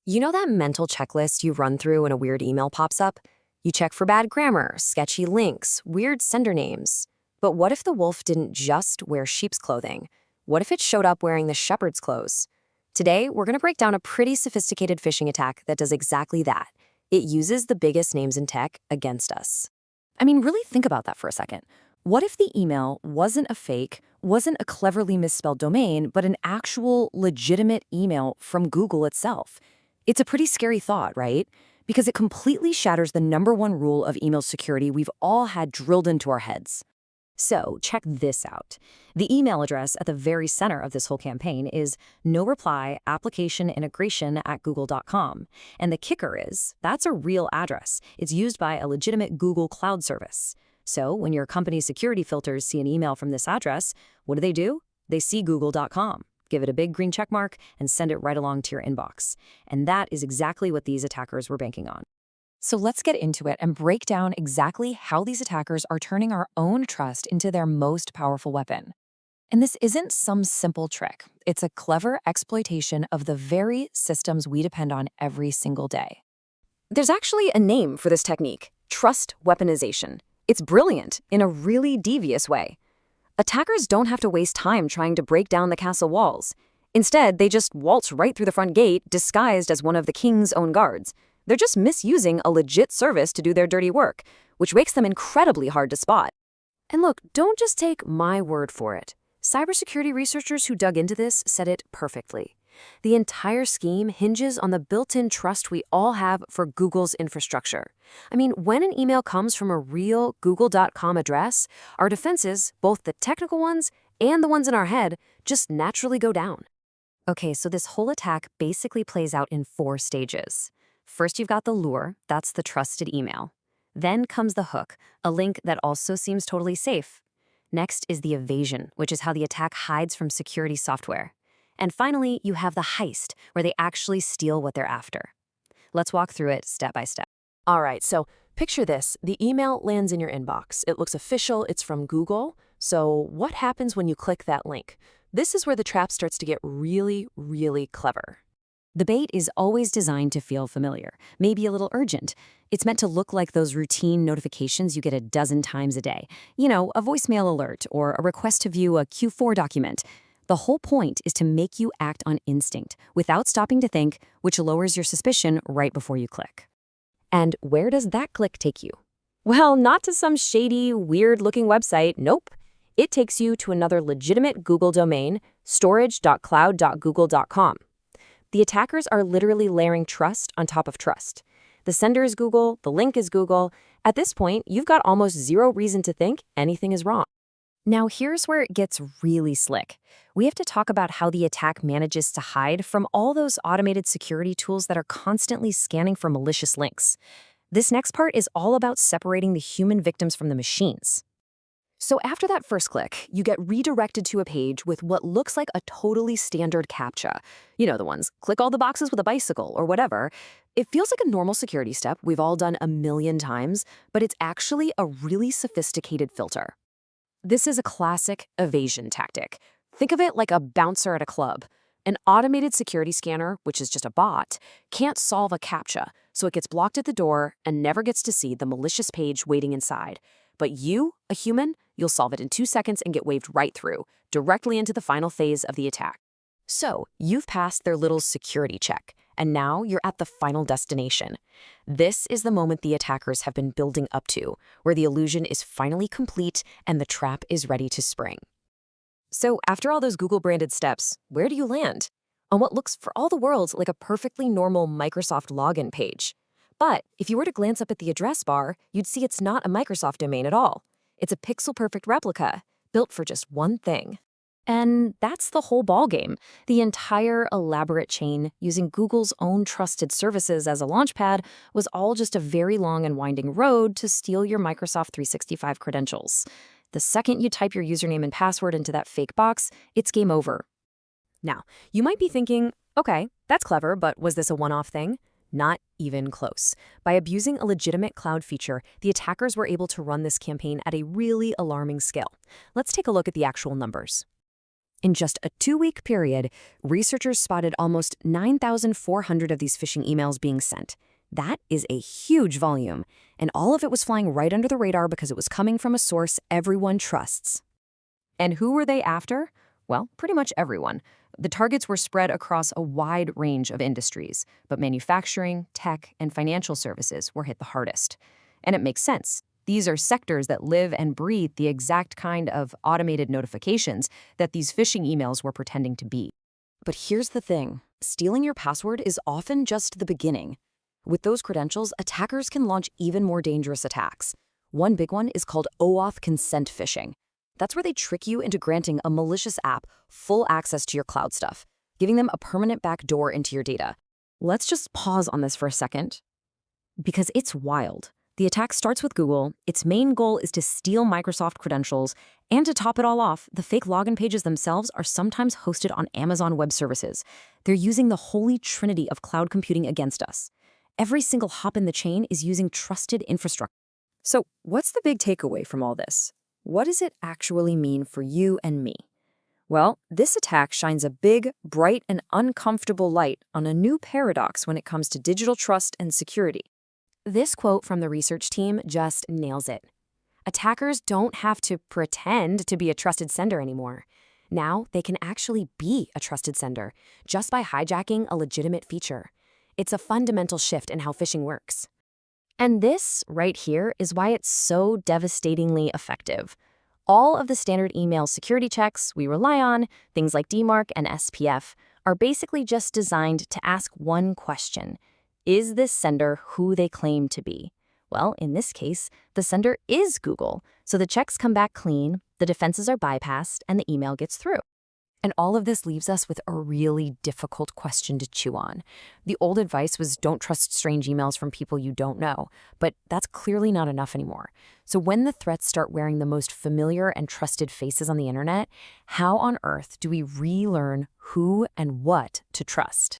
You know that mental checklist you run through when a weird email pops up? You check for bad grammar, sketchy links, weird sender names. But what if the wolf didn't just wear sheep's clothing? What if it showed up wearing the shepherd's clothes? Today, we're going to break down a pretty sophisticated phishing attack that does exactly that. It uses the biggest names in tech against us. I mean, really think about that for a second. What if the email wasn't a fake, wasn't a cleverly misspelled domain, but an actual legitimate email from Google itself? It's a pretty scary thought, right? Because it completely shatters the #1 rule of email security we've all had drilled into our heads. So check this out. The email address at the very center of this whole campaign is no reply application integration at google.com. And the kicker is, that's a real address. It's used by a legitimate Google Cloud service. So when your company's security filters see an email from this address, what do? They see google.com, give it a big green check mark, and send it right along to your inbox. And that is exactly what these attackers were banking on. So let's get into it and break down exactly how these attackers are turning our own trust into their most powerful weapon. And this isn't some simple trick. It's a clever exploitation of the very systems we depend on every single day. There's actually a name for this technique: trust weaponization. It's brilliant in a really devious way. Attackers don't have to waste time trying to break down the castle walls. Instead, they just waltz right through the front gate disguised as one of the king's own guards. They're just misusing a legit service to do their dirty work, which makes them incredibly hard to spot. And look, don't just take my word for it. Cybersecurity researchers who dug into this said it perfectly. The entire scheme hinges on the built-in trust we all have for Google's infrastructure. I mean, when an email comes from a real google.com address, our defenses, both the technical ones and the ones in our head, just naturally go down. Okay, so this whole attack basically plays out in 4 stages. First, you've got the lure, that's the trusted email. Then comes the hook, a link that also seems totally safe. Next is the evasion, which is how the attack hides from security software. And finally, you have the heist, where they actually steal what they're after. Let's walk through it step by step. All right, so picture this. The email lands in your inbox. It looks official, it's from Google. So what happens when you click that link? This is where the trap starts to get really, really clever. The bait is always designed to feel familiar, maybe a little urgent. It's meant to look like those routine notifications you get a dozen times a day. You know, a voicemail alert or a request to view a Q4 document. The whole point is to make you act on instinct without stopping to think, which lowers your suspicion right before you click. And where does that click take you? Well, not to some shady, weird-looking website, nope. It takes you to another legitimate Google domain, storage.cloud.google.com. The attackers are literally layering trust on top of trust. The sender is Google, the link is Google. At this point, you've got almost zero reason to think anything is wrong. Now here's where it gets really slick. We have to talk about how the attack manages to hide from all those automated security tools that are constantly scanning for malicious links. This next part is all about separating the human victims from the machines. So after that first click, you get redirected to a page with what looks like a totally standard CAPTCHA. You know the ones, click all the boxes with a bicycle or whatever. It feels like a normal security step we've all done a million times, but it's actually a really sophisticated filter. This is a classic evasion tactic. Think of it like a bouncer at a club. An automated security scanner, which is just a bot, can't solve a CAPTCHA, so it gets blocked at the door and never gets to see the malicious page waiting inside. But you, a human, you'll solve it in 2 seconds and get waved right through, directly into the final phase of the attack. So you've passed their little security check, and now you're at the final destination. This is the moment the attackers have been building up to, where the illusion is finally complete and the trap is ready to spring. So after all those Google-branded steps, where do you land? On what looks for all the world like a perfectly normal Microsoft login page. But if you were to glance up at the address bar, you'd see it's not a Microsoft domain at all. It's a pixel-perfect replica, built for just one thing. And that's the whole ballgame. The entire elaborate chain, using Google's own trusted services as a launchpad, was all just a very long and winding road to steal your Microsoft 365 credentials. The second you type your username and password into that fake box, it's game over. Now, you might be thinking, okay, that's clever, but was this a one-off thing? Not even close. By abusing a legitimate cloud feature, the attackers were able to run this campaign at a really alarming scale. Let's take a look at the actual numbers. In just a 2-week period, researchers spotted almost 9,400 of these phishing emails being sent. That is a huge volume, and all of it was flying right under the radar because it was coming from a source everyone trusts. And who were they after? Well, pretty much everyone. The targets were spread across a wide range of industries, but manufacturing, tech, and financial services were hit the hardest. And it makes sense. These are sectors that live and breathe the exact kind of automated notifications that these phishing emails were pretending to be. But here's the thing. Stealing your password is often just the beginning. With those credentials, attackers can launch even more dangerous attacks. One big one is called OAuth consent phishing. That's where they trick you into granting a malicious app full access to your cloud stuff, giving them a permanent backdoor into your data. Let's just pause on this for a second, because it's wild. The attack starts with Google. Its main goal is to steal Microsoft credentials, and to top it all off, the fake login pages themselves are sometimes hosted on Amazon Web Services. They're using the holy trinity of cloud computing against us. Every single hop in the chain is using trusted infrastructure. So, what's the big takeaway from all this? What does it actually mean for you and me? Well, this attack shines a big, bright, and uncomfortable light on a new paradox when it comes to digital trust and security. This quote from the research team just nails it. Attackers don't have to pretend to be a trusted sender anymore. Now they can actually be a trusted sender just by hijacking a legitimate feature. It's a fundamental shift in how phishing works. And this right here is why it's so devastatingly effective. All of the standard email security checks we rely on, things like DMARC and SPF, are basically just designed to ask one question. Is this sender who they claim to be? Well, in this case, the sender is Google, so the checks come back clean, the defenses are bypassed, and the email gets through. And all of this leaves us with a really difficult question to chew on. The old advice was don't trust strange emails from people you don't know, but that's clearly not enough anymore. So when the threats start wearing the most familiar and trusted faces on the internet, how on earth do we relearn who and what to trust?